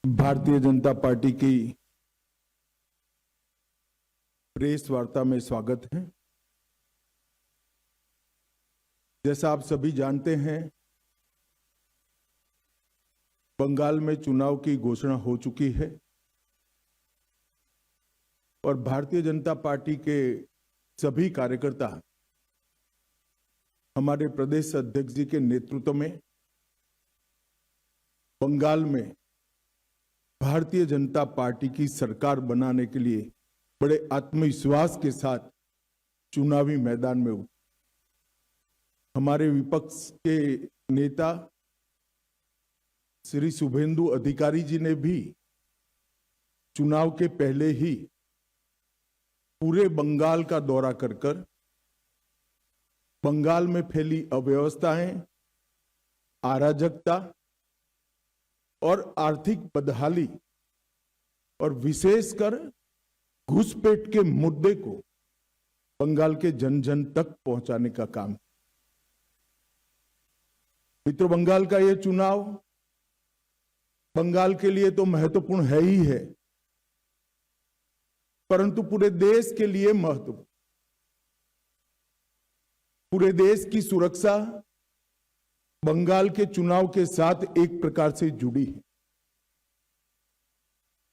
Bharatiya Janata party की press वार्ता में स्वागत है। जैसा आप सभी जानते हैं, बंगाल में चुनाव की घोषणा हो चुकी है और भारतीय जनता पार्टी के सभी कार्यकर्ता हमारे प्रदेश अध्यक्ष जी के नेतृत्व में बंगाल में भारतीय जनता पार्टी की सरकार बनाने के लिए बड़े आत्मविश्वास के साथ चुनावी मैदान में उतरे। हमारे विपक्ष के नेता श्री शुभेंदु अधिकारी जी ने भी चुनाव के पहले ही पूरे बंगाल का दौरा कर बंगाल में फैली अव्यवस्थाएं, अराजकता और आर्थिक बदहाली और विशेषकर घुसपैठ के मुद्दे को बंगाल के जन जन तक पहुंचाने का काम। मित्रों, बंगाल का यह चुनाव बंगाल के लिए तो महत्वपूर्ण है ही है, परंतु पूरे देश के लिए महत्वपूर्ण। पूरे देश की सुरक्षा बंगाल के चुनाव के साथ एक प्रकार से जुड़ी है।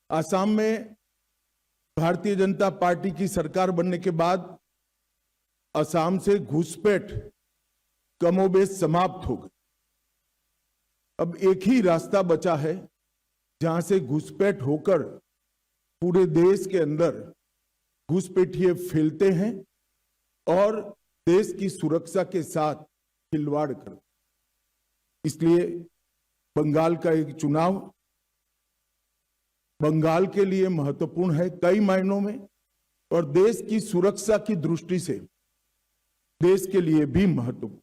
असम में भारतीय जनता पार्टी की सरकार बनने के बाद असम से घुसपैठ कमोबेश समाप्त हो गई। अब एक ही रास्ता बचा है जहां से घुसपैठ होकर पूरे देश के अंदर घुसपैठिए फैलते हैं और देश की सुरक्षा के साथ खिलवाड़ करते। इसलिए बंगाल का एक चुनाव बंगाल के लिए महत्वपूर्ण है कई मायनों में, और देश की सुरक्षा की दृष्टि से देश के लिए भी महत्वपूर्ण।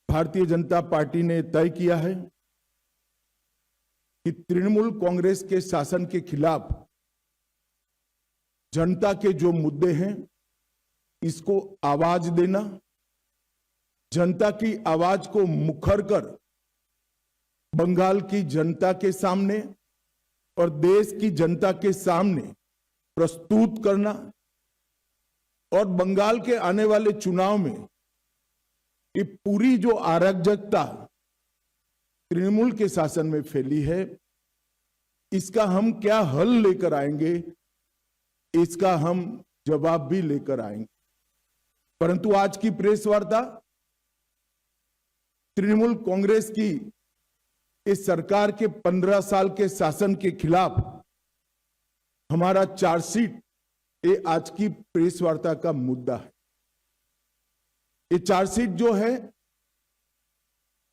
भारतीय जनता पार्टी ने तय किया है कि तृणमूल कांग्रेस के शासन के खिलाफ जनता के जो मुद्दे हैं, इसको आवाज देना, जनता की आवाज को मुखर कर बंगाल की जनता के सामने और देश की जनता के सामने प्रस्तुत करना, और बंगाल के आने वाले चुनाव में ये पूरी जो अराजकता तृणमूल के शासन में फैली है, इसका हम क्या हल लेकर आएंगे, इसका हम जवाब भी लेकर आएंगे। परंतु आज की प्रेस वार्ता तृणमूल कांग्रेस की इस सरकार के 15 साल के शासन के खिलाफ हमारा चार्जशीट, ये आज की प्रेस वार्ता का मुद्दा है। ये चार्जशीट जो है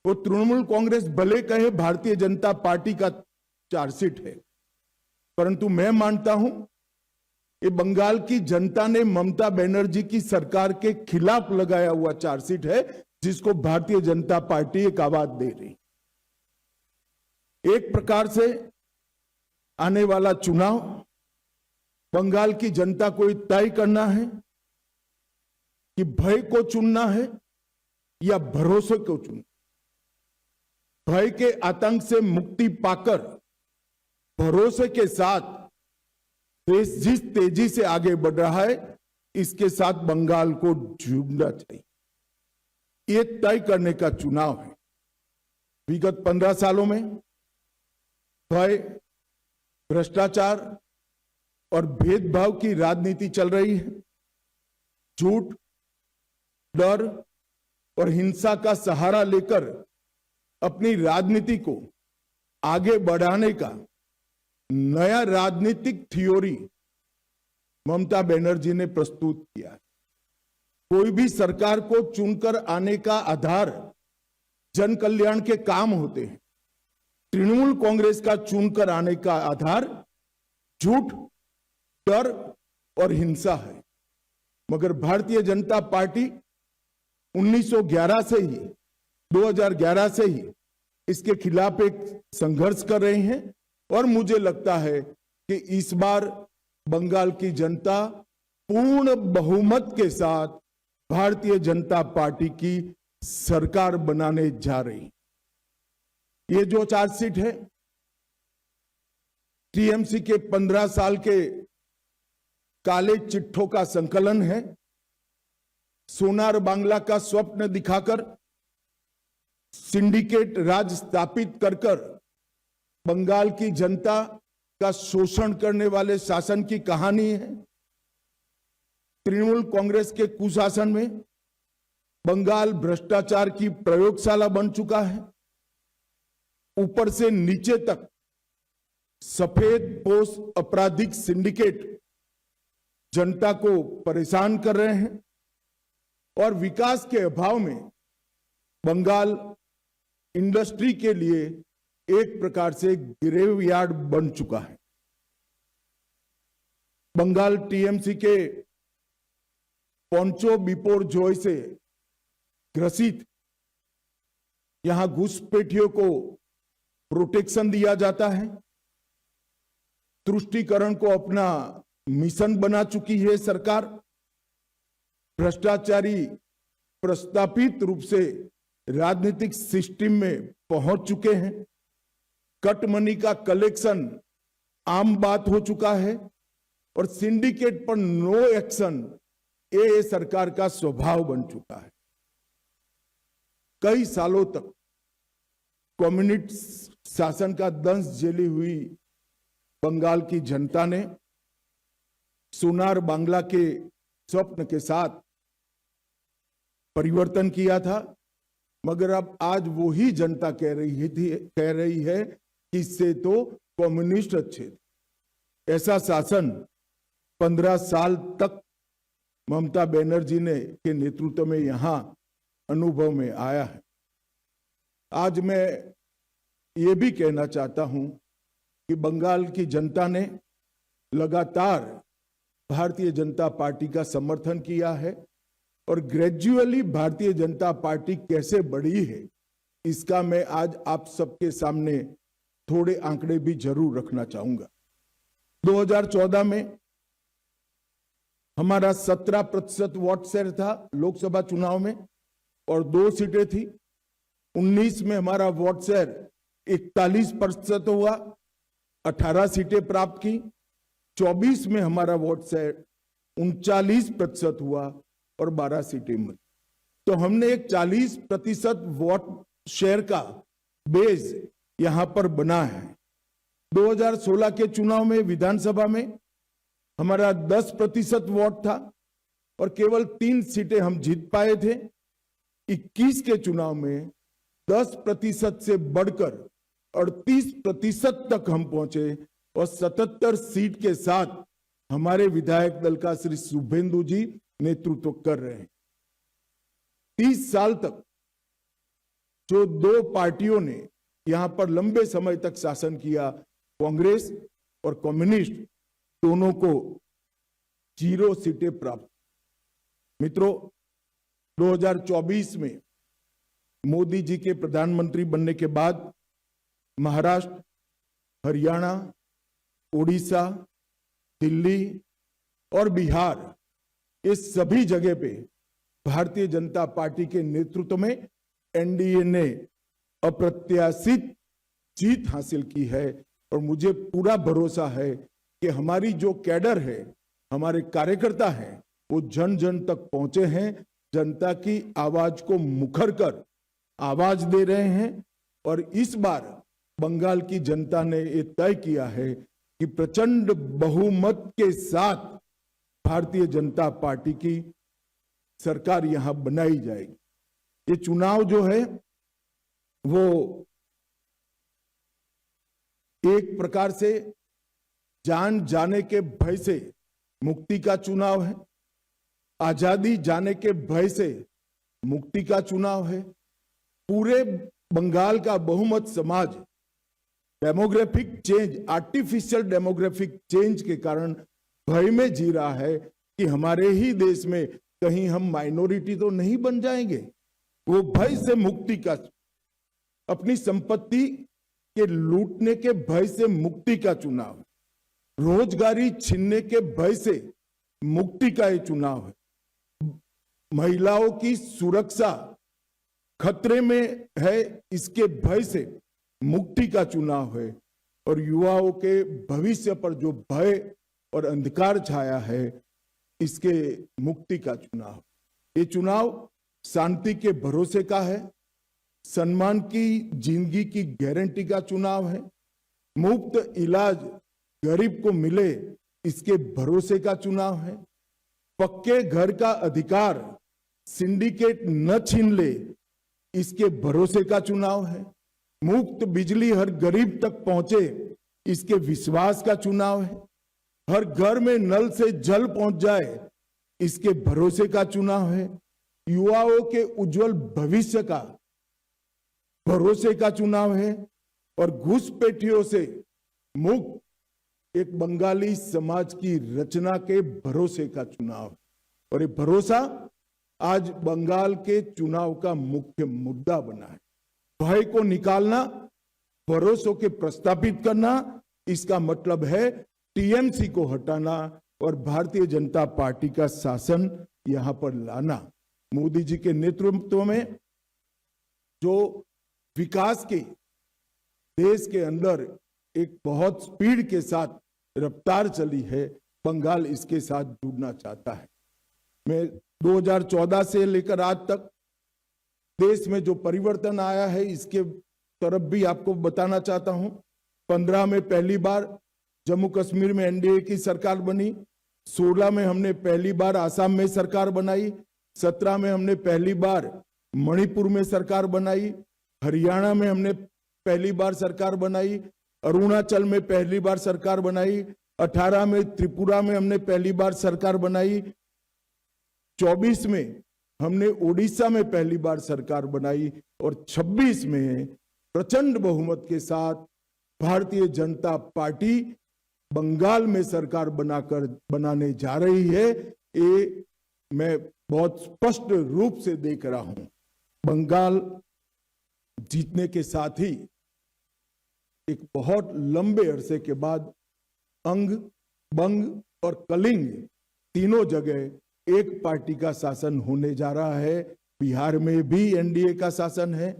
वो तृणमूल कांग्रेस भले कहे भारतीय जनता पार्टी का चार्जशीट है, परंतु मैं मानता हूं ये बंगाल की जनता ने ममता बनर्जी की सरकार के खिलाफ लगाया हुआ चार्जशीट है, जिसको भारतीय जनता पार्टी एक आवाज दे रही। एक प्रकार से आने वाला चुनाव बंगाल की जनता को तय करना है कि भय को चुनना है या भरोसे को चुनना। भय के आतंक से मुक्ति पाकर भरोसे के साथ देश जिस तेजी से आगे बढ़ रहा है, इसके साथ बंगाल को जुड़ना चाहिए। ये तय करने का चुनाव है। विगत 15 सालों में भय, भ्रष्टाचार और भेदभाव की राजनीति चल रही है। झूठ, डर और हिंसा का सहारा लेकर अपनी राजनीति को आगे बढ़ाने का नया राजनीतिक थ्योरी ममता बनर्जी ने प्रस्तुत किया है। कोई भी सरकार को चुनकर आने का आधार जन कल्याण के काम होते हैं। तृणमूल कांग्रेस का चुनकर आने का आधार झूठ, डर और हिंसा है। मगर भारतीय जनता पार्टी 1911 से ही 2011 से ही इसके खिलाफ एक संघर्ष कर रहे हैं, और मुझे लगता है कि इस बार बंगाल की जनता पूर्ण बहुमत के साथ भारतीय जनता पार्टी की सरकार बनाने जा रही। ये जो चार्जशीट है टीएमसी के 15 साल के काले चिट्ठों का संकलन है। सोनार बांग्ला का स्वप्न दिखाकर सिंडिकेट राज स्थापित कर बंगाल की जनता का शोषण करने वाले शासन की कहानी है। तृणमूल कांग्रेस के कुशासन में बंगाल भ्रष्टाचार की प्रयोगशाला बन चुका है। ऊपर से नीचे तक सफेद पोश आपराधिक सिंडिकेट जनता को परेशान कर रहे हैं और विकास के अभाव में बंगाल इंडस्ट्री के लिए एक प्रकार से ग्रेवयार्ड बन चुका है। बंगाल टीएमसी के पोंचो बिपोर जॉय से ग्रसित यहां घुसपैठियों को प्रोटेक्शन दिया जाता है। तुष्टीकरण को अपना मिशन बना चुकी है सरकार। भ्रष्टाचारी प्रस्तापित रूप से राजनीतिक सिस्टम में पहुंच चुके हैं। कट मनी का कलेक्शन आम बात हो चुका है और सिंडिकेट पर नो एक्शन ये सरकार का स्वभाव बन चुका है। कई सालों तक कम्युनिस्ट शासन का दंश झेली हुई बंगाल की जनता ने सोनार बांग्ला के स्वप्न के साथ परिवर्तन किया था, मगर अब आज वही जनता कह रही है कि इससे तो कम्युनिस्ट अच्छे थे। ऐसा शासन 15 साल तक ममता बनर्जी ने के नेतृत्व में यहां अनुभव में आया है। आज मैं ये भी कहना चाहता हूं कि बंगाल की जनता ने लगातार भारतीय जनता पार्टी का समर्थन किया है और ग्रेजुअली भारतीय जनता पार्टी कैसे बढ़ी है इसका मैं आज आप सबके सामने थोड़े आंकड़े भी जरूर रखना चाहूंगा। 2014 में हमारा 17% वोट शेयर था लोकसभा चुनाव में और 2 सीटें थी। 19 में हमारा वोट शेयर 41% हुआ, 18 सीटें प्राप्त की। 24 में हमारा वोट शेयर 39% हुआ और 12 सीटें मिली। तो हमने एक 40% वोट शेयर का बेस यहां पर बना है। 2016 के चुनाव में विधानसभा में हमारा 10% वोट था और केवल 3 सीटें हम जीत पाए थे। 21 के चुनाव में 10% से बढ़कर 38% तक हम पहुंचे और 77 सीट के साथ हमारे विधायक दल का श्री शुभेंदु जी नेतृत्व कर रहे हैं। 30 साल तक जो 2 पार्टियों ने यहां पर लंबे समय तक शासन किया, कांग्रेस और कम्युनिस्ट, दोनों को 0 सीटें प्राप्त। मित्रों, 2024 में मोदी जी के प्रधानमंत्री बनने के बाद महाराष्ट्र, हरियाणा, उड़ीसा, दिल्ली और बिहार, ये सभी जगह पे भारतीय जनता पार्टी के नेतृत्व में एनडीए ने अप्रत्याशित जीत हासिल की है और मुझे पूरा भरोसा है कि हमारी जो कैडर है, हमारे कार्यकर्ता हैं, वो जन जन तक पहुंचे हैं, जनता की आवाज को मुखर कर आवाज दे रहे हैं और इस बार बंगाल की जनता ने ये तय किया है कि प्रचंड बहुमत के साथ भारतीय जनता पार्टी की सरकार यहां बनाई जाएगी। ये चुनाव जो है वो एक प्रकार से जान जाने के भय से मुक्ति का चुनाव है, आजादी जाने के भय से मुक्ति का चुनाव है। पूरे बंगाल का बहुमत समाज demographic change, artificial demographic change के कारण भय में जी रहा है कि हमारे ही देश में कहीं हम माइनॉरिटी तो नहीं बन जाएंगे। वो भय से मुक्ति का, अपनी संपत्ति के लूटने के भय से मुक्ति का चुनाव है, रोजगारी छीनने के भय से मुक्ति का ये चुनाव है, महिलाओं की सुरक्षा खतरे में है इसके भय से मुक्ति का चुनाव है, और युवाओं के भविष्य पर जो भय और अंधकार छाया है, इसके मुक्ति का चुनाव। ये चुनाव शांति के भरोसे का है, सम्मान की जिंदगी की गारंटी का चुनाव है, मुफ्त इलाज गरीब को मिले इसके भरोसे का चुनाव है, पक्के घर का अधिकार सिंडिकेट न छीन ले इसके भरोसे का चुनाव है, मुफ्त बिजली हर गरीब तक पहुंचे इसके विश्वास का चुनाव है, हर घर में नल से जल पहुंच जाए इसके भरोसे का चुनाव है, युवाओं के उज्जवल भविष्य का भरोसे का चुनाव है, और घुसपैठियों से मुक्त एक बंगाली समाज की रचना के भरोसे का चुनाव। और ये भरोसा आज बंगाल के चुनाव का मुख्य मुद्दा बना है। भय को निकालना, भरोसों के प्रस्तापित करना, इसका मतलब है टीएमसी को हटाना और भारतीय जनता पार्टी का शासन यहां पर लाना। मोदी जी के नेतृत्व में जो विकास के देश के अंदर एक बहुत स्पीड के साथ रफ्तार चली है, बंगाल इसके साथ जुड़ना चाहता है। मैं 2014 से लेकर आज तक देश में जो परिवर्तन आया है इसके तरफ भी आपको बताना चाहता हूं। 15 में पहली बार जम्मू कश्मीर में एनडीए की सरकार बनी, 16 में हमने पहली बार आसाम में सरकार बनाई, 17 में हमने पहली बार मणिपुर में सरकार बनाई, हरियाणा में हमने पहली बार सरकार बनाई, अरुणाचल में पहली बार सरकार बनाई, 18 में त्रिपुरा में हमने पहली बार सरकार बनाई, 24 में हमने ओडिशा में पहली बार सरकार बनाई, और 26 में प्रचंड बहुमत के साथ भारतीय जनता पार्टी बंगाल में सरकार बनाने जा रही है। ये मैं बहुत स्पष्ट रूप से देख रहा हूं। बंगाल जीतने के साथ ही एक बहुत लंबे अरसे के बाद अंग, बंग और कलिंग तीनों जगह एक पार्टी का शासन होने जा रहा है। बिहार में भी एनडीए का शासन है,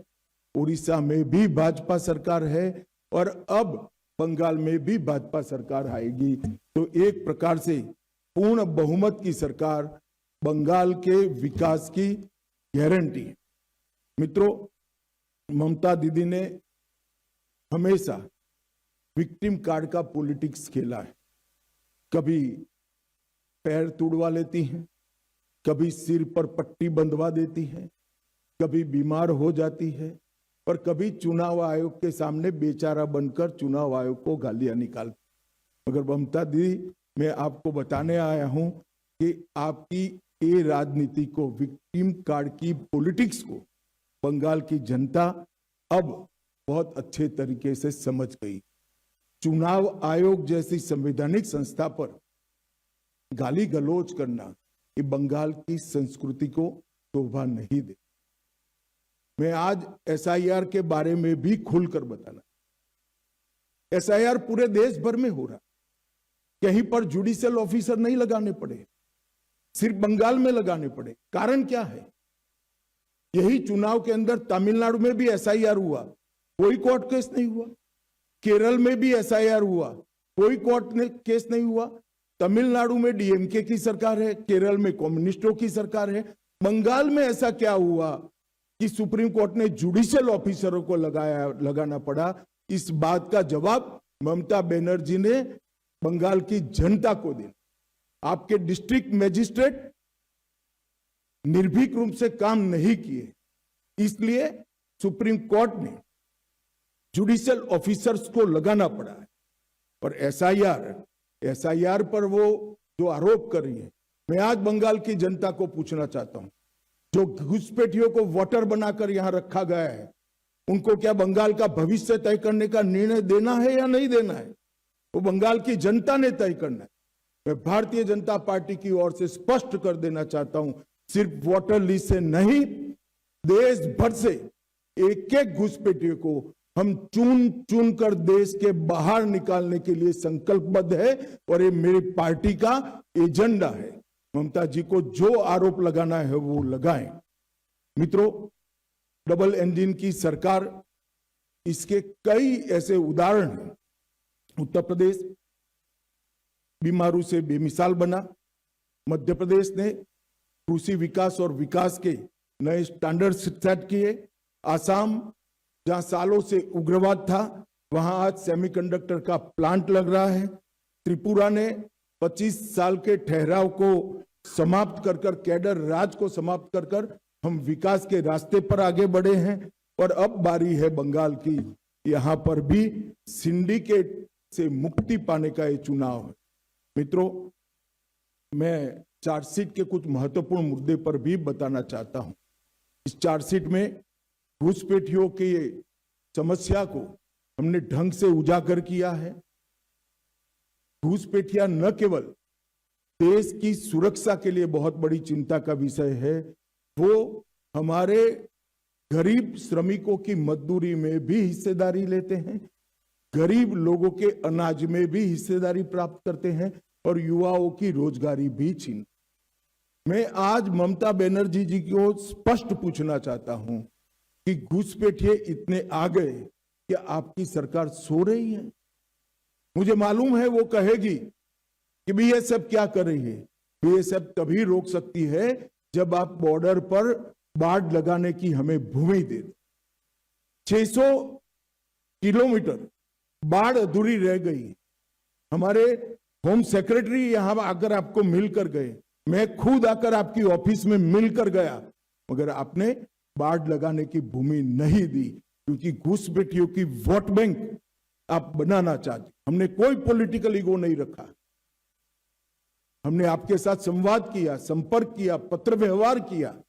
उड़ीसा में भी भाजपा सरकार है, और अब बंगाल में भी भाजपा सरकार आएगी। तो एक प्रकार से पूर्ण बहुमत की सरकार बंगाल के विकास की गारंटी। मित्रों, ममता दीदी ने हमेशा विक्टिम कार्ड का पॉलिटिक्स खेला है। कभी पैर तुड़वा लेती हैं, कभी सिर पर पट्टी बंधवा देती है, कभी बीमार हो जाती है, और कभी चुनाव आयोग के सामने बेचारा बनकर चुनाव आयोग को गालियां निकालती। मगर ममता दीदी, मैं आपको बताने आया हूं कि आपकी ये राजनीति को, विक्टिम कार्ड की पॉलिटिक्स को बंगाल की जनता अब बहुत अच्छे तरीके से समझ गई। चुनाव आयोग जैसी संवैधानिक संस्था पर गाली गलौज करना ये बंगाल की संस्कृति को शोभा नहीं दे। मैं आज एसआईआर के बारे में भी खुलकर बताना। एसआईआर पूरे देश भर में हो रहा, कहीं पर जुडिशियल ऑफिसर नहीं लगाने पड़े, सिर्फ बंगाल में लगाने पड़े। कारण क्या है? यही चुनाव के अंदर तमिलनाडु में भी एसआईआर हुआ, कोई कोर्ट केस नहीं हुआ। केरल में भी एसआईआर हुआ, कोई कोर्ट केस नहीं हुआ। तमिलनाडु में डीएमके की सरकार है, केरल में कम्युनिस्टों की सरकार है। बंगाल में ऐसा क्या हुआ कि सुप्रीम कोर्ट ने जुडिशियल ऑफिसरों को लगाना पड़ा? इस बात का जवाब ममता बनर्जी ने बंगाल की जनता को दिया। आपके डिस्ट्रिक्ट मजिस्ट्रेट निर्भीक रूप से काम नहीं किए, इसलिए सुप्रीम कोर्ट ने जुडिशियल ऑफिसर्स को लगाना पड़ा है। और एसआईआर पर वो जो आरोप कर रही है, मैं आज बंगाल की जनता को पूछना चाहता हूं, जो घुसपैठियों को वोटर बनाकर यहां रखा गया है, उनको क्या बंगाल का भविष्य तय करने का निर्णय देना है या नहीं देना है? वो बंगाल की जनता ने तय करना है। मैं भारतीय जनता पार्टी की ओर से स्पष्ट कर देना चाहता हूं, सिर्फ वोटर लिस्ट से नहीं, देश भर से एक एक घुसपैठियों को हम चुन कर देश के बाहर निकालने के लिए संकल्पबद्ध है, और ये मेरी पार्टी का एजेंडा है। ममता जी को जो आरोप लगाना है वो लगाएं। मित्रों, डबल इंजन की सरकार, इसके कई ऐसे उदाहरण हैं उत्तर प्रदेश बीमारू से बेमिसाल बना। मध्य प्रदेश ने कृषि विकास और विकास के नए स्टैंडर्ड सेट किए। आसाम, जहां सालों से उग्रवाद था, वहां आज सेमीकंडक्टर का प्लांट लग रहा है। त्रिपुरा ने 25 साल के ठहराव को समाप्त कर कर, कैडर राज को समाप्त कर कर हम विकास के रास्ते पर आगे बढ़े हैं। और अब बारी है बंगाल की, यहां पर भी सिंडिकेट से मुक्ति पाने का ये चुनाव है। मित्रों, मैं चार्जशीट के कुछ महत्वपूर्ण मुद्दे पर भी बताना चाहता हूं। इस चार्जशीट में घुसपैठियों की समस्या को हमने ढंग से उजागर किया है। घुसपैठिया न केवल देश की सुरक्षा के लिए बहुत बड़ी चिंता का विषय है, वो हमारे गरीब श्रमिकों की मजदूरी में भी हिस्सेदारी लेते हैं, गरीब लोगों के अनाज में भी हिस्सेदारी प्राप्त करते हैं और युवाओं की रोजगारी भी छीन। मैं आज ममता बनर्जी जी को स्पष्ट पूछना चाहता हूं कि घुसपैठिए इतने आ गए, क्या आपकी सरकार सो रही है? मुझे मालूम है वो कहेगी कि बीएसएफ क्या कर रही है। बीएसएफ तभी रोक सकती है जब आप बॉर्डर पर बाड़ लगाने की हमें भूमि दे। 600 किलोमीटर बाढ़ अधूरी रह गई। हमारे होम सेक्रेटरी यहां आकर आपको मिलकर गए, मैं खुद आकर आपकी ऑफिस में मिलकर गया, मगर आपने बाढ़ लगाने की भूमि नहीं दी, क्योंकि घुसपैठियों की वोट बैंक आप बनाना चाहते। हमने कोई पॉलिटिकल ईगो नहीं रखा। हमने आपके साथ संवाद किया, संपर्क किया, पत्र व्यवहार किया,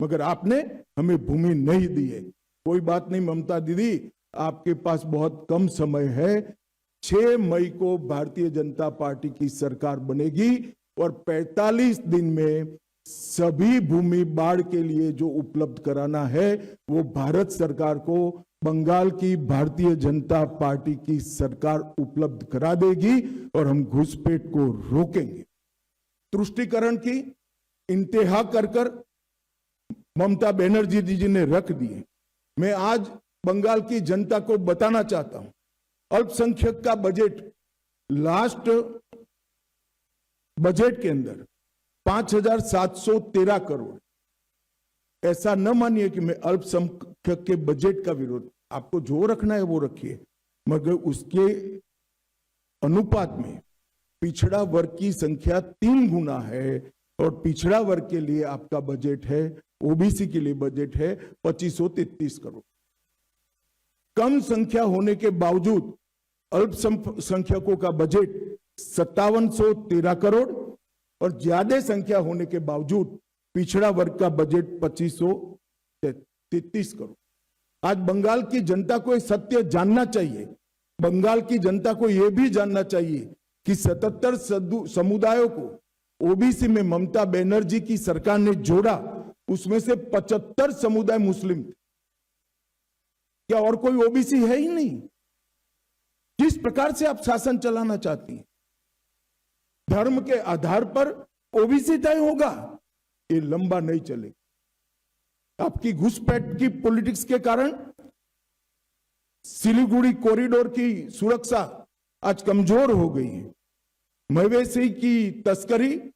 मगर आपने हमें भूमि नहीं दी है। कोई बात नहीं ममता दीदी, आपके पास बहुत कम समय है। 6 मई को भारतीय जनता पार्टी की सरकार बनेगी और 45 दिन में सभी भूमि बाढ़ के लिए जो उपलब्ध कराना है वो भारत सरकार को बंगाल की भारतीय जनता पार्टी की सरकार उपलब्ध करा देगी और हम घुसपैठ को रोकेंगे। तुष्टीकरण की इंतहा कर कर ममता बनर्जी जी ने रख दिए। मैं आज बंगाल की जनता को बताना चाहता हूं, अल्पसंख्यक का बजट लास्ट बजट के अंदर 5,713 करोड़। ऐसा न मानिए कि मैं अल्पसंख्यक के बजट का विरोध, आपको जो रखना है वो रखिए, मगर उसके अनुपात में पिछड़ा वर्ग की संख्या 3 गुना है और पिछड़ा वर्ग के लिए आपका बजट है, ओबीसी के लिए बजट है 2533 करोड़। कम संख्या होने के बावजूद अल्पसंख्यकों का बजट 5713 करोड़ और ज्यादा संख्या होने के बावजूद पिछड़ा वर्ग का बजट 2533 करोड़। आज बंगाल की जनता को यह सत्य जानना चाहिए। बंगाल की जनता को यह भी जानना चाहिए कि 77 समुदायों को ओबीसी में ममता बनर्जी की सरकार ने जोड़ा, उसमें से 75 समुदाय मुस्लिम थे। क्या और कोई ओबीसी है ही नहीं? किस प्रकार से आप शासन चलाना चाहती हैं? धर्म के आधार पर ओबीसी तय होगा, ये लंबा नहीं चलेगा। आपकी घुसपैठ की पॉलिटिक्स के कारण सिलीगुड़ी कॉरिडोर की सुरक्षा आज कमजोर हो गई है। मवेशी की तस्करी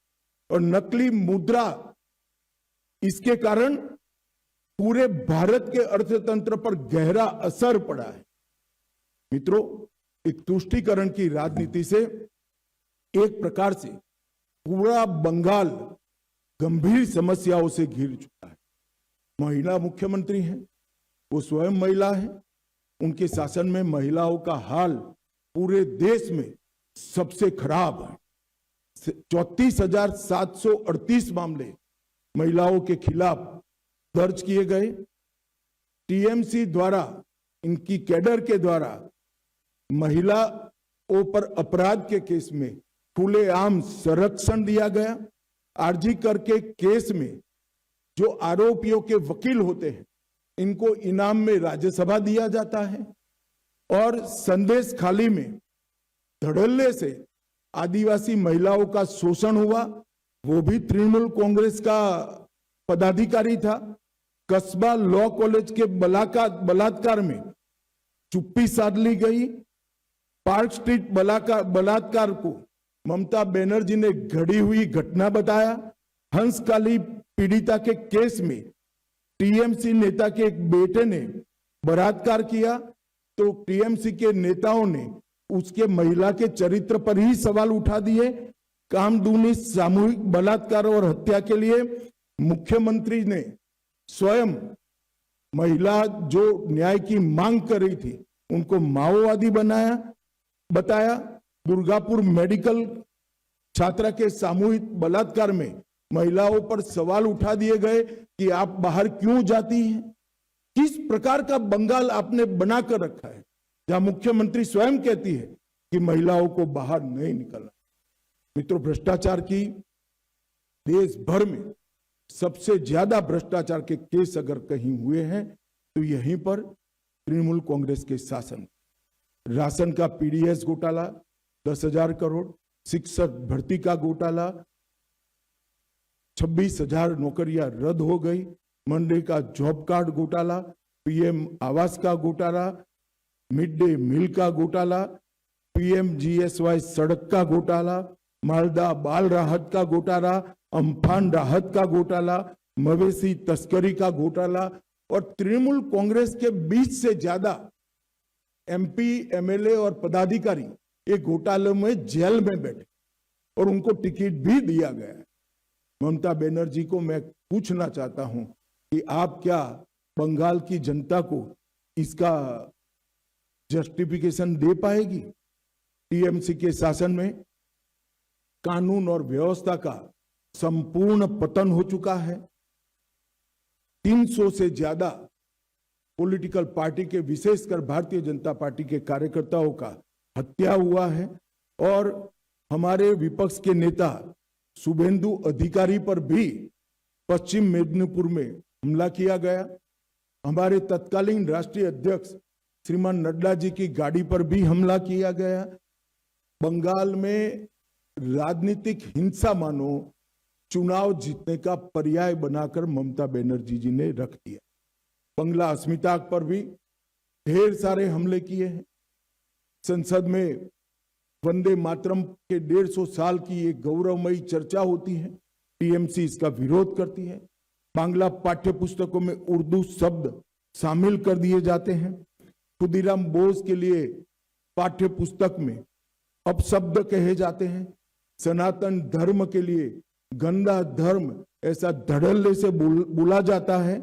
और नकली मुद्रा, इसके कारण पूरे भारत के अर्थतंत्र पर गहरा असर पड़ा है। मित्रों, एक तुष्टीकरण की राजनीति से एक प्रकार से पूरा बंगाल गंभीर समस्याओं से घिर चुका है। महिला मुख्यमंत्री हैं, वो स्वयं महिला है, उनके शासन में महिलाओं का हाल पूरे देश में सबसे खराब है। 34,738 मामले महिलाओं के खिलाफ दर्ज किए गए। टीएमसी द्वारा, इनकी कैडर के द्वारा महिलाओं पर अपराध के केस में खुलेआम संरक्षण दिया गया। आरजी कर के केस में जो आरोपियों के वकील होते हैं, इनको इनाम में राज्यसभा दिया जाता है। और संदेश खाली में धड़ल्ले से आदिवासी महिलाओं का शोषण हुआ, वो भी तृणमूल कांग्रेस का पदाधिकारी था। कस्बा लॉ कॉलेज के बलात्कार में चुप्पी साध ली गई। पार्क स्ट्रीट बलात्कार को ममता बनर्जी ने घड़ी हुई घटना बताया। हंसकाली पीड़िता के केस में टीएमसी नेता के एक बेटे ने बलात्कार किया तो टीएमसी के नेताओं ने उसके महिला के चरित्र पर ही सवाल उठा दिए। कामदूनी सामूहिक बलात्कार और हत्या के लिए मुख्यमंत्री ने स्वयं महिला जो न्याय की मांग कर रही थी उनको माओवादी बताया। दुर्गापुर मेडिकल छात्रा के सामूहिक बलात्कार में महिलाओं पर सवाल उठा दिए गए कि आप बाहर क्यों जाती हैं। किस प्रकार का बंगाल आपने बनाकर रखा है जहां मुख्यमंत्री स्वयं कहती है कि महिलाओं को बाहर नहीं निकलना। मित्रों, भ्रष्टाचार की देश भर में सबसे ज्यादा भ्रष्टाचार के केस अगर कहीं हुए हैं तो यहीं पर तृणमूल कांग्रेस के शासन। राशन का पीडीएस घोटाला 10,000 करोड़, शिक्षक भर्ती का घोटाला, 26,000 नौकरियां रद्द हो गई, मनरेगा जॉब कार्ड घोटाला, पीएम आवास का घोटाला, मिड डे मील का घोटाला, पीएमजीएसवाई सड़क का घोटाला, मालदा बाल राहत का घोटाला, अम्फान राहत का घोटाला, मवेशी तस्करी का घोटाला और तृणमूल कांग्रेस के 20 से ज्यादा एमपी, एमएलए और पदाधिकारी एक घोटाले में जेल में बैठे और उनको टिकट भी दिया गया है। ममता बनर्जी को मैं पूछना चाहता हूं कि आप क्या बंगाल की जनता को इसका जस्टिफिकेशन दे पाएगी? टीएमसी के शासन में कानून और व्यवस्था का संपूर्ण पतन हो चुका है। 300 से ज्यादा पॉलिटिकल पार्टी के, विशेषकर भारतीय जनता पार्टी के कार्यकर्ताओं का हत्या हुआ है और हमारे विपक्ष के नेता शुभेंदु अधिकारी पर भी पश्चिम मेदिनीपुर में हमला किया गया। हमारे तत्कालीन राष्ट्रीय अध्यक्ष श्रीमान नड्डा जी की गाड़ी पर भी हमला किया गया। बंगाल में राजनीतिक हिंसा मानो चुनाव जीतने का पर्याय बनाकर ममता बनर्जी जी ने रख दिया। बंगला अस्मिता पर भी ढेर सारे हमले किए हैं। संसद में वंदे मातरम के 150 साल की एक गौरवमयी चर्चा होती है, टीएमसी इसका विरोध करती है। बांग्ला पाठ्य पुस्तकों में उर्दू शब्द शामिल कर दिए जाते हैं। खुदीराम बोस के लिए पाठ्य पुस्तक में अपशब्द कहे जाते हैं। सनातन धर्म के लिए गंदा धर्म ऐसा धड़ल्ले से बोला जाता है।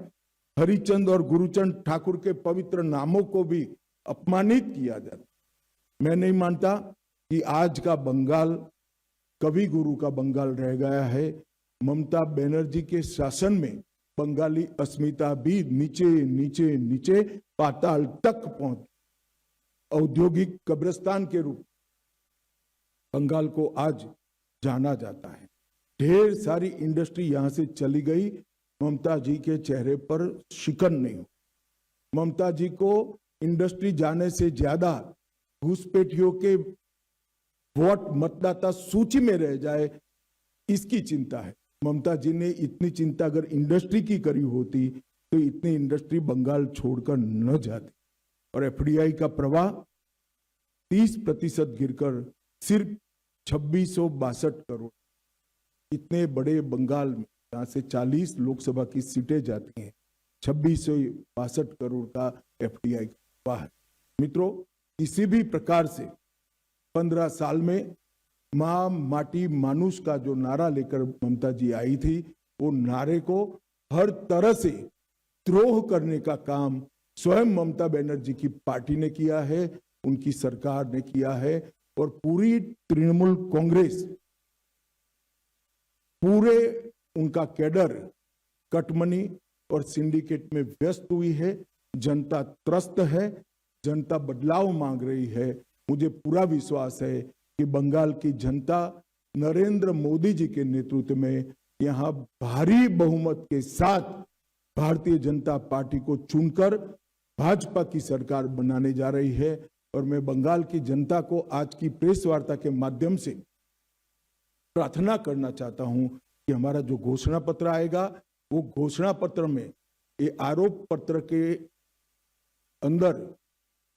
हरिचंद और गुरुचंद ठाकुर के पवित्र नामों को भी अपमानित किया जाता है। मैं नहीं मानता कि आज का बंगाल कवि गुरु का बंगाल रह गया है। ममता बनर्जी के शासन में बंगाली अस्मिता भी नीचे नीचे नीचे पाताल तक पहुंच, औद्योगिक कब्रिस्तान के रूप बंगाल को आज जाना जाता है। ढेर सारी इंडस्ट्री यहां से चली गई। ममता जी के चेहरे पर शिकन नहीं हो। ममता जी को इंडस्ट्री जाने से ज्यादा घुसपैठियों के वोट मतदाता सूची में रह जाए, इसकी चिंता है। ममता जी ने इतनी चिंता अगर इंडस्ट्री की करी होती तो इतनी इंडस्ट्री बंगाल छोड़कर न जाती और एफडीआई का प्रवाह 30% गिरकर सिर्फ 2662 करोड़। इतने बड़े बंगाल में जहां से 40 लोकसभा की सीटें जाती हैं, 2662 करोड़ का एफडीआई का प्रवाह है। मित्रों, किसी भी प्रकार से 15 साल में मां माटी मानुष का जो नारा लेकर ममता जी आई थी, वो नारे को हर तरह से द्रोह करने का काम स्वयं ममता बनर्जी की पार्टी ने किया है, उनकी सरकार ने किया है और पूरी तृणमूल कांग्रेस, पूरे उनका कैडर कटमनी और सिंडिकेट में व्यस्त हुई है। जनता त्रस्त है, जनता बदलाव मांग रही है। मुझे पूरा विश्वास है कि बंगाल की जनता नरेंद्र मोदी जी के नेतृत्व में यहां भारी बहुमत के साथ भारतीय जनता पार्टी को चुनकर भाजपा की सरकार बनाने जा रही है। और मैं बंगाल की जनता को आज की प्रेस वार्ता के माध्यम से प्रार्थना करना चाहता हूं कि हमारा जो घोषणा पत्र आएगा, वो घोषणा पत्र में ये आरोप पत्र के अंदर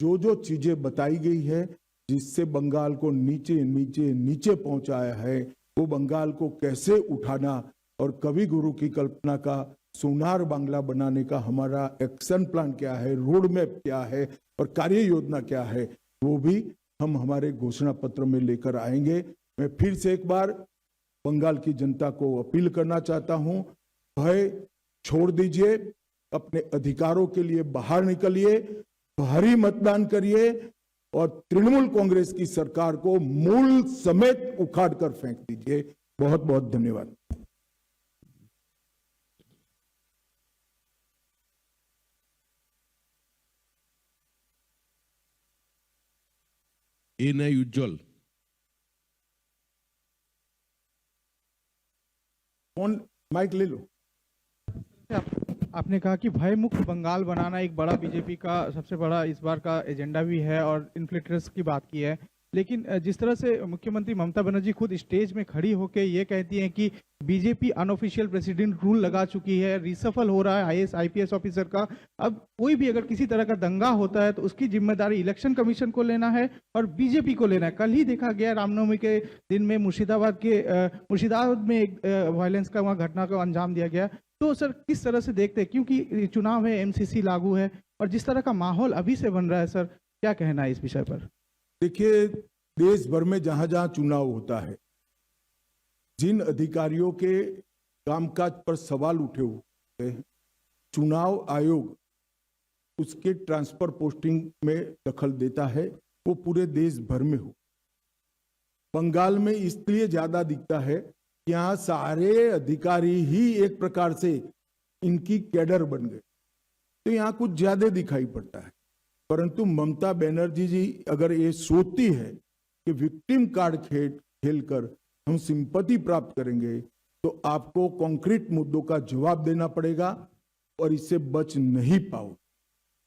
जो जो चीजें बताई गई है, जिससे बंगाल को नीचे नीचे नीचे पहुंचाया है, वो बंगाल को कैसे उठाना और कवि गुरु की कल्पना का सोनार बांग्ला बनाने का हमारा एक्शन प्लान क्या है, रोड मैप क्या है और कार्य योजना क्या है, वो भी हम हमारे घोषणा पत्र में लेकर आएंगे। मैं फिर से एक बार बंगाल की जनता को अपील करना चाहता हूं, भय छोड़ दीजिए, अपने अधिकारों के लिए बाहर निकलिए, भारी मतदान करिए और तृणमूल कांग्रेस की सरकार को मूल समेत उखाड़ कर फेंक दीजिए। बहुत बहुत धन्यवाद। एनआई उज्जवल। फोन माइक ले लो। आपने कहा कि भय मुक्त बंगाल बनाना एक बड़ा बीजेपी का सबसे बड़ा इस बार का एजेंडा भी है और इन्फ्लेटर्स की बात की है, लेकिन जिस तरह से मुख्यमंत्री ममता बनर्जी खुद स्टेज में खड़ी होकर ये कहती हैं कि बीजेपी अनऑफिशियल प्रेसिडेंट रूल लगा चुकी है, रिसफल हो रहा है आईएएस आईपीएस ऑफिसर का, अब कोई भी अगर किसी तरह का दंगा होता है तो उसकी जिम्मेदारी इलेक्शन कमीशन को लेना है और बीजेपी को लेना है। कल ही देखा गया रामनवमी के दिन में मुर्शिदाबाद में एक वायलेंस का वहां घटना को अंजाम दिया गया। तो सर किस तरह से देखते हैं, क्योंकि चुनाव है, एमसीसी लागू है और जिस तरह का माहौल अभी से बन रहा है, सर क्या कहना है इस विषय पर? देखिए, देश भर में जहां जहां चुनाव होता है, जिन अधिकारियों के कामकाज पर सवाल उठे हुए हैं, चुनाव आयोग उसके ट्रांसफर पोस्टिंग में दखल देता है, वो पूरे देश भर में हो। बंगाल में इसलिए ज्यादा दिखता है कि यहाँ सारे अधिकारी ही एक प्रकार से इनकी कैडर बन गए, तो यहाँ कुछ ज्यादा दिखाई पड़ता है। परंतु ममता बनर्जी जी अगर ये सोचती है कि विक्टिम कार्ड खेलकर हम सिंपैथी प्राप्त करेंगे, तो आपको कॉन्क्रीट मुद्दों का जवाब देना पड़ेगा और इससे बच नहीं पाओ।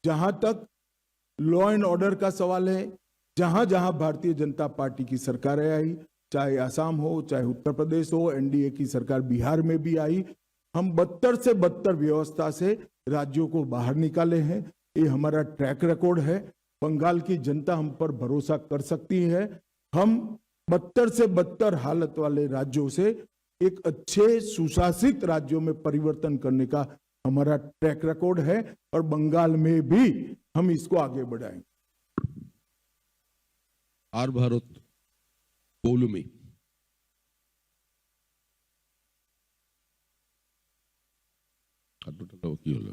जहां तक लॉ एंड ऑर्डर का सवाल है, जहां जहां भारतीय जनता पार्टी की सरकारें आई, चाहे आसाम हो, चाहे उत्तर प्रदेश हो, एनडीए की सरकार बिहार में भी आई, हम बदतर से बदतर व्यवस्था से राज्यों को बाहर निकाले हैं। ये हमारा ट्रैक रिकॉर्ड है। बंगाल की जनता हम पर भरोसा कर सकती है। हम बदतर से बदतर हालत वाले राज्यों से एक अच्छे सुशासित राज्यों में परिवर्तन करने का हमारा ट्रैक रिकॉर्ड है और बंगाल में भी हम इसको आगे बढ़ाएंगे। आर भारत पौलुमी। की हलो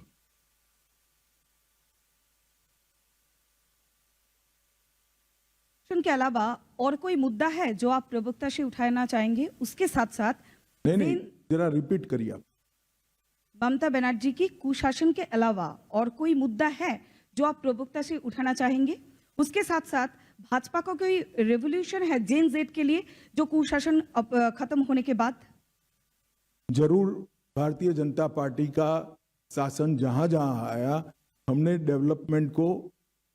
के अलावा और कोई मुद्दा है जो आप प्रवक्ता से उठाना चाहेंगे? उसके साथ साथ नहीं, जरा रिपीट करिए आप। ममता बनर्जी की कुशासन के अलावा और कोई मुद्दा है जो आप प्रवक्ता से उठाना चाहेंगे? उसके साथ साथ भाजपा का कोई रेवोल्यूशन है जेन जेड के लिए जो कुशासन खत्म होने के बाद? जरूर, भारतीय जनता पार्टी का शासन जहां जहां आया, हमने डेवलपमेंट को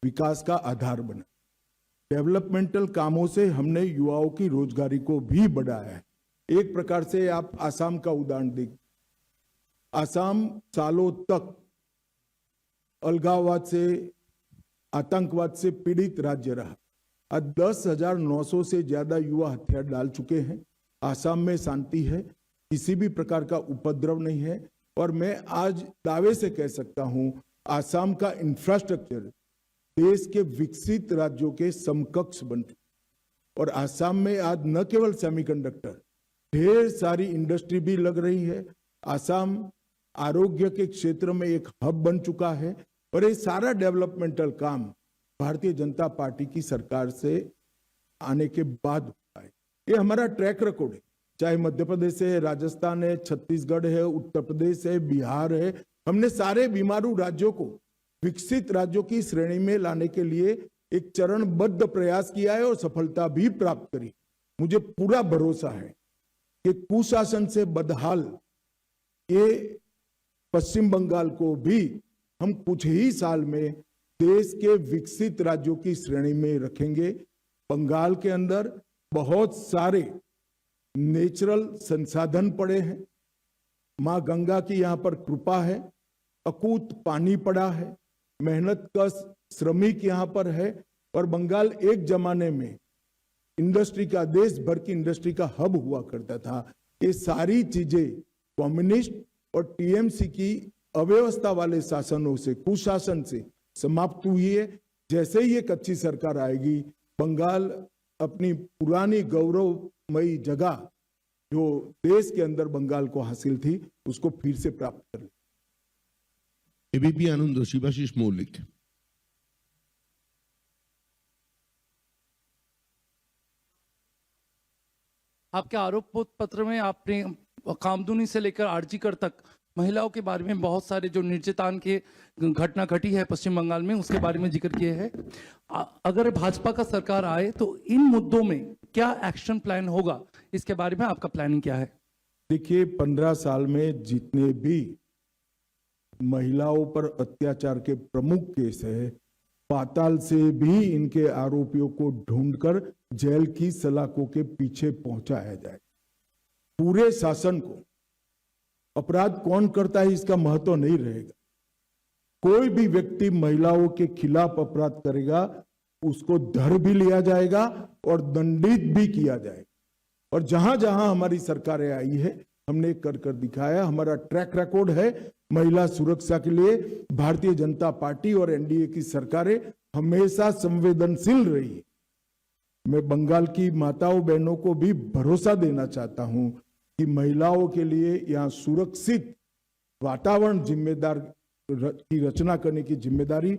विकास का आधार बना। डेवलपमेंटल कामों से हमने युवाओं की रोजगारी को भी बढ़ाया है। एक प्रकार से आप आसाम का उदाहरण देखिए। आसाम सालों तक अलगाववाद से, आतंकवाद से पीड़ित राज्य रहा। आज 10,900 से ज्यादा युवा हथियार डाल चुके हैं। आसाम में शांति है, किसी भी प्रकार का उपद्रव नहीं है और मैं आज दावे से कह सकता हूं, आसाम का इंफ्रास्ट्रक्चर देश के विकसित राज्यों के समकक्ष बन चुका और आसाम में आज न केवल सेमीकंडक्टर, ढेर सारी इंडस्ट्री भी लग रही है। आसाम आरोग्य के क्षेत्र में एक हब बन चुका है और ये सारा डेवलपमेंटल काम भारतीय जनता पार्टी की सरकार से आने के बाद हुआ है। ये हमारा ट्रैक रिकॉर्ड है, चाहे मध्य प्रदेश है, राजस्थान है, छत्तीसगढ़ है, उत्तर प्रदेश है, बिहार है। हमने सारे बीमारू राज्यों को विकसित राज्यों की श्रेणी में लाने के लिए एक चरणबद्ध प्रयास किया है और सफलता भी प्राप्त करी। मुझे पूरा भरोसा है कि कुशासन से बदहाल ये पश्चिम बंगाल को भी हम कुछ ही साल में देश के विकसित राज्यों की श्रेणी में रखेंगे। बंगाल के अंदर बहुत सारे नेचुरल संसाधन पड़े हैं, मां गंगा की यहां पर कृपा है, अकूत पानी पड़ा है, मेहनत का श्रमिक यहां पर है और बंगाल एक जमाने में इंडस्ट्री का, देश भर की इंडस्ट्री का हब हुआ करता था। ये सारी चीजें कम्युनिस्ट और टीएमसी की अव्यवस्था वाले शासनों से, कुशासन से समाप्त हुई है। जैसे ही ये कच्ची सरकार आएगी, बंगाल अपनी पुरानी गौरवमयी जगह जो देश के अंदर बंगाल को हासिल थी, उसको फिर से प्राप्त कर। एबीपी आनंद शिवाशीष मौलिक। आपके आरोप पत्र में आपने कामदुनी से लेकर आरजीकर तक महिलाओं के बारे में बहुत सारे जो निर्यातन के घटना घटी है पश्चिम बंगाल में, उसके बारे में जिक्र किए हैं। अगर भाजपा का सरकार आए तो इन मुद्दों में क्या एक्शन प्लान होगा, इसके बारे में आपका प्लानिंग क्या है? देखिए, 15 साल में जितने भी महिलाओं पर अत्याचार के प्रमुख केस है, पाताल से भी इनके आरोपियों को ढूंढकर जेल की सलाखों के पीछे पहुंचाया जाए। पूरे शासन को अपराध कौन करता है इसका महत्व नहीं रहेगा। कोई भी व्यक्ति महिलाओं के खिलाफ अपराध करेगा, उसको धर भी लिया जाएगा और दंडित भी किया जाएगा। और जहां जहां हमारी सरकारें आई है, हमने कर कर दिखाया। हमारा ट्रैक रिकॉर्ड है महिला सुरक्षा के लिए। भारतीय जनता पार्टी और एनडीए की सरकारें हमेशा संवेदनशील रही है। मैं बंगाल की माताओं बहनों को भी भरोसा देना चाहता हूं कि महिलाओं के लिए यहां सुरक्षित वातावरण की रचना करने की जिम्मेदारी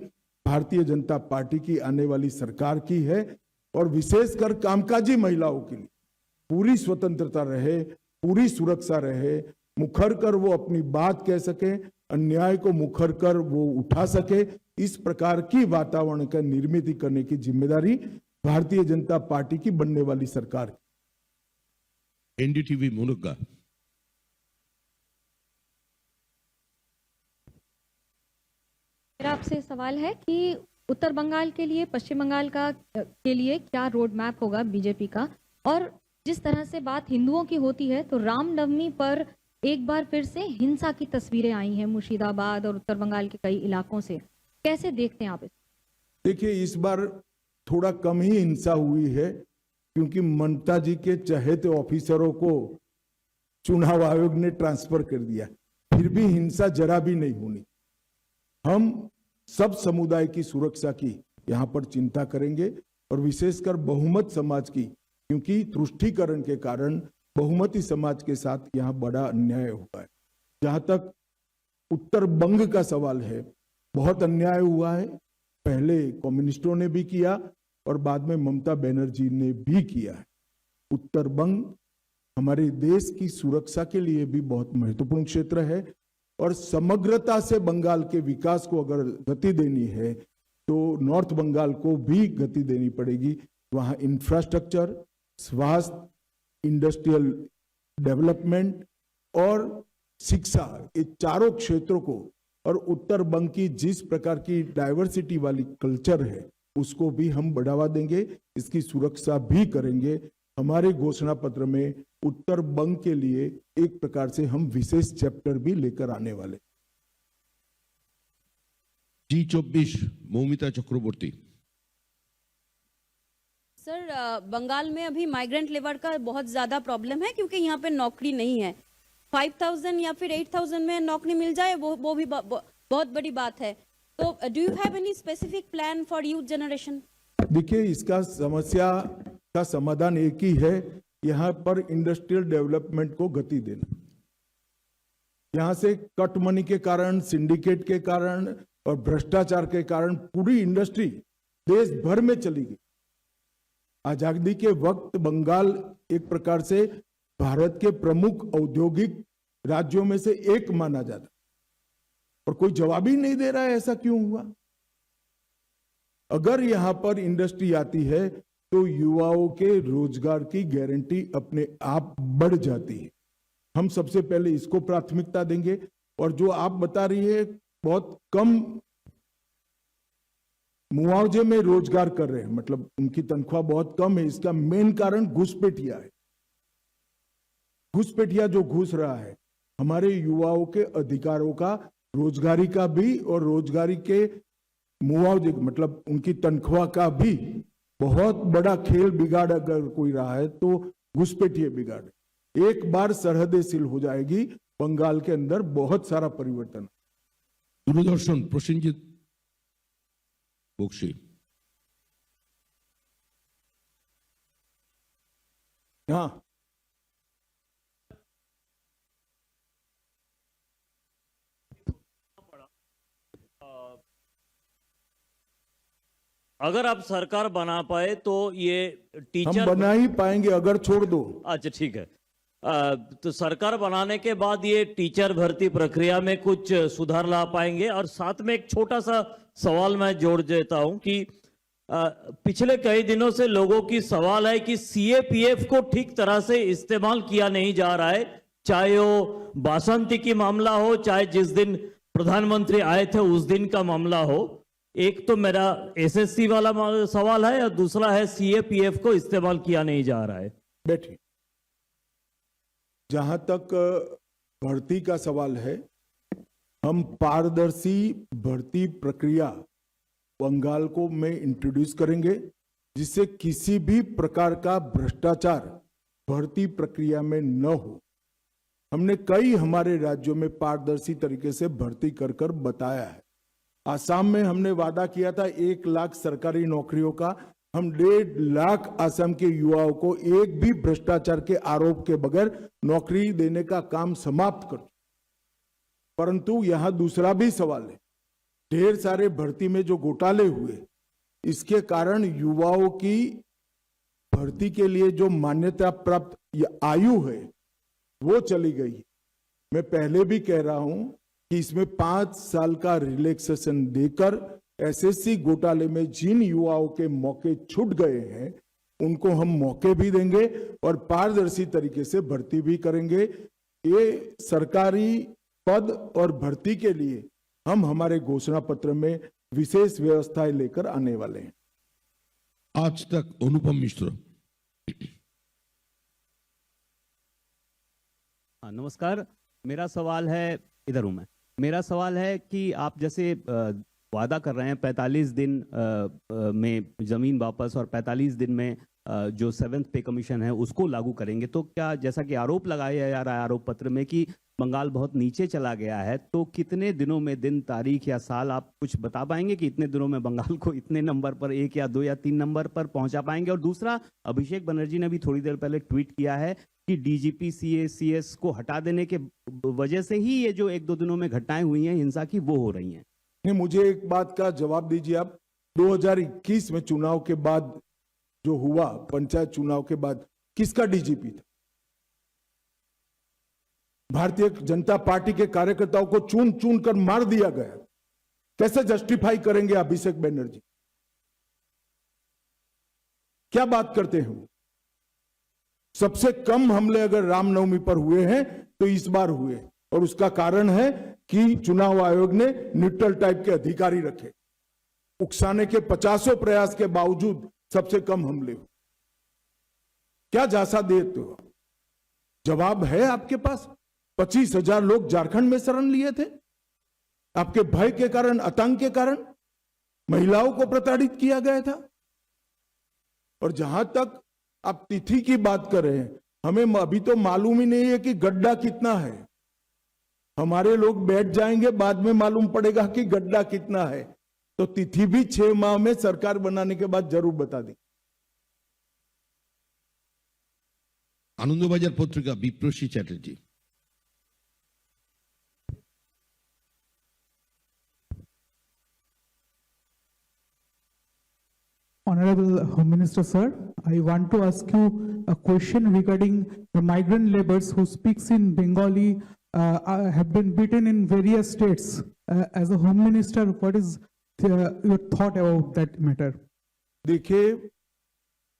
भारतीय जनता पार्टी की आने वाली सरकार की है। और विशेषकर कामकाजी महिलाओं के लिए पूरी स्वतंत्रता रहे, पूरी सुरक्षा रहे, मुखर कर वो अपनी बात कह सके, अन्याय को मुखर कर वो उठा सके। इस प्रकार की वातावरण का निर्मित करने की जिम्मेदारी भारतीय जनता पार्टी की बनने वाली सरकार की। एनडीटीवी मुनुग्गा। मेरा आपसे सवाल है कि उत्तर बंगाल के लिए, पश्चिम बंगाल के लिए क्या रोड मैप होगा बीजेपी का? और जिस तरह से बात हिंदुओं की होती है, तो रामनवमी पर एक बार फिर से हिंसा की तस्वीरें आई हैं मुर्शिदाबाद और उत्तर बंगाल के कई इलाकों से, कैसे देखते हैं आप इस? देखिए, इस बार थोड़ा कम ही हिंसा हुई है, क्योंकि ममता जी के चहेते ऑफिसरों को चुनाव आयोग ने ट्रांसफर कर दिया। फिर भी हिंसा जरा भी नहीं होनी। हम सब समुदाय की सुरक्षा की यहाँ पर चिंता करेंगे और विशेषकर बहुमत समाज की, क्योंकि तुष्टीकरण के कारण बहुमती समाज के साथ यहाँ बड़ा अन्याय हुआ है। जहां तक उत्तर बंग का सवाल है, बहुत अन्याय हुआ है। पहले कम्युनिस्टों ने भी किया और बाद में ममता बनर्जी ने भी किया है। उत्तर बंग हमारे देश की सुरक्षा के लिए भी बहुत महत्वपूर्ण क्षेत्र है और समग्रता से बंगाल के विकास को अगर गति देनी है तो नॉर्थ बंगाल को भी गति देनी पड़ेगी। वहां इंफ्रास्ट्रक्चर, स्वास्थ्य, इंडस्ट्रियल डेवलपमेंट और शिक्षा, ये चारों क्षेत्रों को, और उत्तर बंग की जिस प्रकार की डाइवर्सिटी वाली कल्चर है उसको भी हम बढ़ावा देंगे, इसकी सुरक्षा भी करेंगे। हमारे घोषणा पत्र में उत्तर बंग के लिए एक प्रकार से हम विशेष चैप्टर भी लेकर आने वाले। G24 मौमिता चक्रवर्ती। सर, बंगाल में अभी माइग्रेंट लेबर का बहुत ज्यादा प्रॉब्लम है, क्योंकि यहाँ पे नौकरी नहीं है। 5000 या फिर 8000 में नौकरी मिल जाए वो भी बहुत बड़ी बात है। तो do you have any specific plan for youth generation? देखिए, इसका समस्या का समाधान एक ही है, यहाँ पर इंडस्ट्रियल डेवलपमेंट को गति देना। यहाँ से कट मनी के कारण, सिंडिकेट के कारण और भ्रष्टाचार के कारण पूरी इंडस्ट्री देश भर में चली गई। आजादी के वक्त बंगाल एक प्रकार से भारत के प्रमुख औद्योगिक राज्यों में से एक माना जाता, और कोई जवाब ही नहीं दे रहा है ऐसा क्यों हुआ। अगर यहां पर इंडस्ट्री आती है तो युवाओं के रोजगार की गारंटी अपने आप बढ़ जाती है। हम सबसे पहले इसको प्राथमिकता देंगे। और जो आप बता रही है बहुत कम मुआवजे में रोजगार कर रहे हैं, मतलब उनकी तनख्वाह बहुत कम है, इसका मेन कारण घुसपैठिया है। घुसपैठिया जो घुस रहा है हमारे युवाओं के अधिकारों का, रोजगारी का भी और रोजगारी के मुआवजे मतलब उनकी तनख्वाह का भी बहुत बड़ा खेल बिगाड़ अगर कोई रहा है तो घुसपैठिए बिगाड़। एक बार सरहदें सील हो जाएगी, बंगाल के अंदर बहुत सारा परिवर्तन। दूरदर्शन प्रसेनजीत बख्शी। हाँ, अगर आप सरकार बना पाए तो ये हम टीचर बना ही पाएंगे अगर छोड़ दो। अच्छा ठीक है। तो सरकार बनाने के बाद ये टीचर भर्ती प्रक्रिया में कुछ सुधार ला पाएंगे। और साथ में एक छोटा सा सवाल मैं जोड़ देता हूं कि पिछले कई दिनों से लोगों की सवाल है कि सीएपीएफ को ठीक तरह से इस्तेमाल किया नहीं जा रहा है, चाहे वो बासंती की मामला हो, चाहे जिस दिन प्रधानमंत्री आए थे उस दिन का मामला हो। एक तो मेरा एसएससी वाला सवाल है और दूसरा है सीएपीएफ को इस्तेमाल किया नहीं जा रहा है। बैठिए। जहां तक भर्ती का सवाल है, हम पारदर्शी भर्ती प्रक्रिया बंगाल को में इंट्रोड्यूस करेंगे जिससे किसी भी प्रकार का भ्रष्टाचार भर्ती प्रक्रिया में न हो। हमने कई हमारे राज्यों में पारदर्शी तरीके से भर्ती कर कर बताया है। आसाम में हमने वादा किया था 1 लाख सरकारी नौकरियों का। हम 1.5 लाख आसाम के युवाओं को एक भी भ्रष्टाचार के आरोप के बगैर नौकरी देने का काम समाप्त कर। परंतु यहां दूसरा भी सवाल है, ढेर सारे भर्ती में जो घोटाले हुए, इसके कारण युवाओं की भर्ती के लिए जो मान्यता प्राप्त आयु है वो चली गई। मैं पहले भी कह रहा हूं कि इसमें 5 साल का रिलैक्सेशन देकर एसएससी घोटाले में जिन युवाओं के मौके छूट गए हैं उनको हम मौके भी देंगे और पारदर्शी तरीके से भर्ती भी करेंगे। ये सरकारी पद और भर्ती के लिए हम हमारे घोषणा पत्र में विशेष व्यवस्थाएं लेकर आने वाले हैं। आज तक अनुपम मिश्र। नमस्कार, मेरा सवाल है, इधर हूं मैं। मेरा सवाल है कि आप जैसे वादा कर रहे हैं 45 दिन में जमीन वापस और 45 दिन में जो 7th पे कमीशन है उसको लागू करेंगे, तो क्या जैसा कि आरोप लगाया जा रहा है आरोप पत्र में कि बंगाल बहुत नीचे चला गया है, तो कितने दिनों में, दिन, तारीख या साल आप कुछ बता पाएंगे कि इतने दिनों में बंगाल को इतने नंबर पर, 1 या 2 या 3 नंबर पर पहुंचा पाएंगे? और दूसरा, अभिषेक बनर्जी ने भी थोड़ी देर पहले ट्वीट किया है कि डीजीपी सीएस को हटा देने के वजह से ही ये जो 1-2 दिनों में घटनाएं हुई हैं हिंसा की वो हो रही हैं। नहीं, मुझे एक बात का जवाब दीजिए आप। 2021 में चुनाव के बाद जो हुआ, पंचायत चुनाव के बाद किसका डीजीपी था? भारतीय जनता पार्टी के कार्यकर्ताओं को चुन चुन कर मार दिया गया। कैसे जस्टिफाई करेंगे अभिषेक बनर्जी? क्या बात करते हैं? सबसे कम हमले अगर रामनवमी पर हुए हैं तो इस बार हुए, और उसका कारण है कि चुनाव आयोग ने न्यूट्रल टाइप के अधिकारी रखे। उकसाने के 50 प्रयास के बावजूद सबसे कम हमले हुए। क्या झांसा देते हो? जवाब है आपके पास? 25,000 लोग झारखंड में शरण लिए थे आपके भय के कारण, आतंक के कारण। महिलाओं को प्रताड़ित किया गया था। और जहां तक आप तिथि की बात कर रहे हैं, हमें अभी तो मालूम ही नहीं है कि गड्ढा कितना है। हमारे लोग बैठ जाएंगे, बाद में मालूम पड़ेगा कि गड्ढा कितना है। तो तिथि भी 6 माह में सरकार बनाने के बाद जरूर बता दी। आनंदबाजार पत्रिका विप्रसी Chatterjee. Honorable Home Minister, sir, I want to ask you a question regarding the migrant laborers who speaks in Bengali have been beaten in various states. As a Home Minister, what is your thought about that matter? देखिए,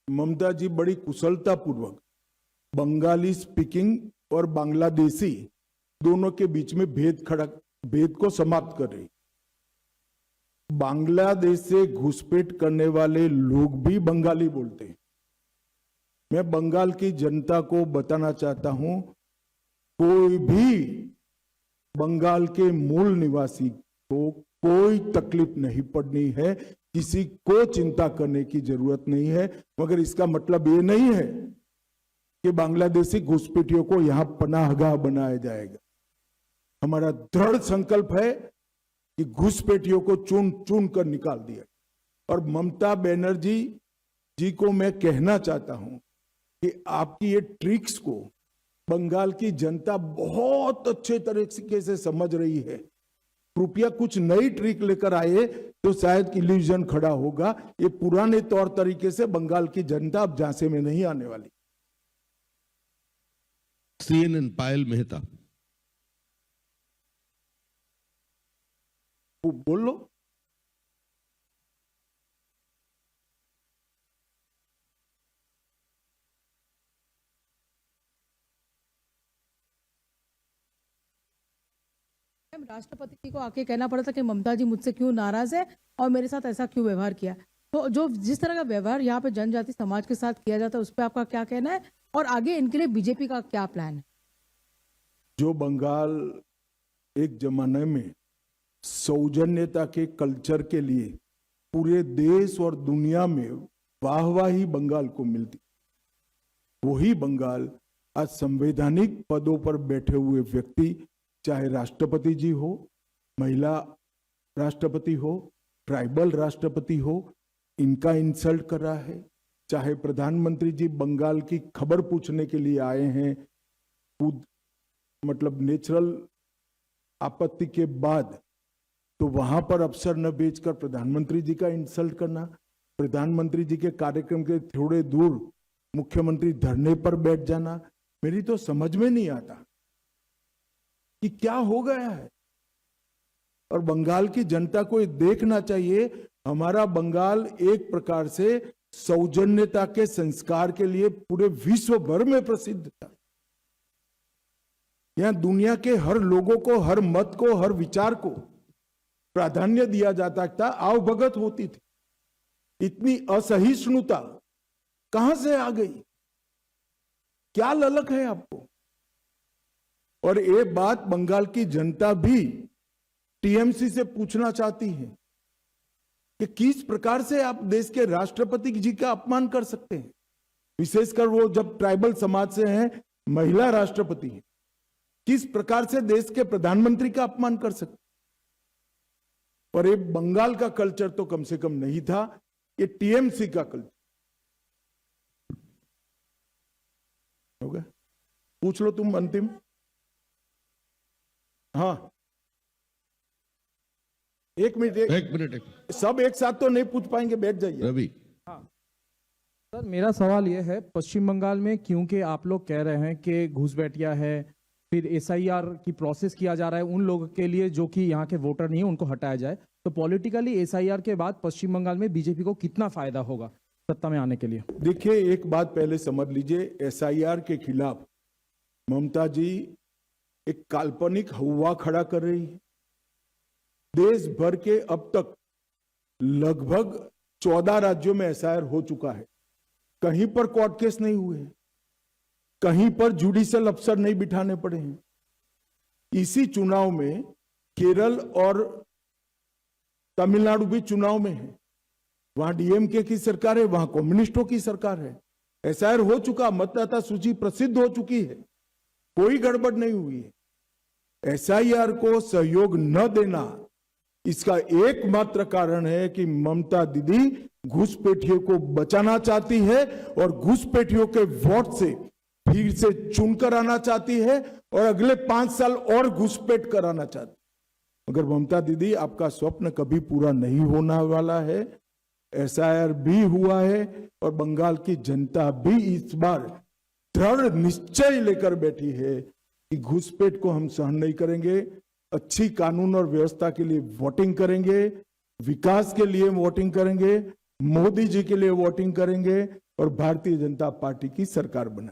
ममता जी बड़ी कुशलता पूर्वक Bengali speaking और बांग्लादेशी दोनों के बीच में भेद को समाप्त कर रही। बांग्लादेश से घुसपैठ करने वाले लोग भी बंगाली बोलते हैं। मैं बंगाल की जनता को बताना चाहता हूं, कोई भी बंगाल के मूल निवासी को कोई तकलीफ नहीं पड़नी है, किसी को चिंता करने की जरूरत नहीं है। मगर इसका मतलब ये नहीं है कि बांग्लादेशी घुसपैठियों को यहां पनाहगाह बनाया जाएगा। हमारा दृढ़ संकल्प है कि घुसपैठियों को चुन चुन कर निकाल दिया। और ममता बनर्जी जी को मैं कहना चाहता हूं कि आपकी ये ट्रिक्स को बंगाल की जनता बहुत अच्छे तरीके से समझ रही है। कृपया कुछ नई ट्रिक लेकर आए तो शायद इल्यूजन खड़ा होगा। ये पुराने तौर तरीके से बंगाल की जनता अब झांसे में नहीं आने वाली। CNN पायल मेहता। बोल लो। राष्ट्रपति जी को आके कहना पड़ा था कि ममता जी मुझसे क्यों नाराज है और मेरे साथ ऐसा क्यों व्यवहार किया। तो जो जिस तरह का व्यवहार यहाँ पे जनजाति समाज के साथ किया जाता है उस पर आपका क्या कहना है और आगे इनके लिए बीजेपी का क्या प्लान है? जो बंगाल एक जमाने में सौजन्यता के कल्चर के लिए पूरे देश और दुनिया में वाहवाही बंगाल को मिलती, वही बंगाल आज संवैधानिक पदों पर बैठे हुए व्यक्ति, चाहे राष्ट्रपति जी हो, महिला राष्ट्रपति हो, ट्राइबल राष्ट्रपति हो, इनका इंसल्ट कर रहा है। चाहे प्रधानमंत्री जी बंगाल की खबर पूछने के लिए आए हैं, खुद मतलब नेचुरल आपत्ति के बाद, तो वहां पर अफसर न भेजकर प्रधानमंत्री जी का इंसल्ट करना, प्रधानमंत्री जी के कार्यक्रम के थोड़े दूर मुख्यमंत्री धरने पर बैठ जाना, मेरी तो समझ में नहीं आता कि क्या हो गया है। और बंगाल की जनता को ये देखना चाहिए, हमारा बंगाल एक प्रकार से सौजन्यता के संस्कार के लिए पूरे विश्व भर में प्रसिद्ध था। यहां दुनिया के हर लोगों को, हर मत को, हर विचार को प्राधान्य दिया जाता था, आवभगत होती थी। इतनी असहिष्णुता कहां से आ गई? क्या ललक है आपको? और ये बात बंगाल की जनता भी टीएमसी से पूछना चाहती है कि किस प्रकार से आप देश के राष्ट्रपति जी का अपमान कर सकते हैं, विशेषकर वो जब ट्राइबल समाज से हैं, महिला राष्ट्रपति है। किस प्रकार से देश के प्रधानमंत्री का अपमान कर सकते? और ये बंगाल का कल्चर तो कम से कम नहीं था, ये टीएमसी का कल्चर होगा। पूछ लो तुम अंतिम। हाँ, एक मिनट, सब एक साथ तो नहीं पूछ पाएंगे, बैठ जाइए। रवि। सर मेरा सवाल यह है, पश्चिम बंगाल में क्योंकि आप लोग कह रहे हैं कि घुसपैठिया है, फिर एसआईआर की प्रोसेस किया जा रहा है उन लोगों के लिए जो कि यहाँ के वोटर नहीं है, उनको हटाया जाए, तो पॉलिटिकली एसआईआर के बाद पश्चिम बंगाल में बीजेपी को कितना फायदा होगा सत्ता में आने के लिए? देखिए, एक बात पहले समझ लीजिए, एसआईआर के खिलाफ ममता जी एक काल्पनिक हवा खड़ा कर रही है। देश भर के अब तक लगभग 14 राज्यों में एसआईआर हो चुका है, कहीं पर कोर्ट केस नहीं हुए हैं, कहीं पर जुडिशियल अफसर नहीं बिठाने पड़े हैं। इसी चुनाव में केरल और तमिलनाडु भी चुनाव में है, वहां डीएमके की सरकार है, वहां कम्युनिस्टों की सरकार है। एसआईआर हो चुका, मतदाता सूची प्रसिद्ध हो चुकी है, कोई गड़बड़ नहीं हुई है। एसआईआर को सहयोग न देना इसका एकमात्र कारण है कि ममता दीदी घुसपैठियों को बचाना चाहती है और घुसपैठियों के वोट से फिर से चुनकर आना चाहती है और अगले 5 साल और घुसपैठ कराना चाहती है। मगर ममता दीदी, आपका स्वप्न कभी पूरा नहीं होने वाला है। एसआईआर भी हुआ है और बंगाल की जनता भी इस बार दृढ़ निश्चय लेकर बैठी है कि घुसपैठ को हम सहन नहीं करेंगे। अच्छी कानून और व्यवस्था के लिए वोटिंग करेंगे, विकास के लिए वोटिंग करेंगे, मोदी जी के लिए वोटिंग करेंगे और भारतीय जनता पार्टी की सरकार बनाएंगे।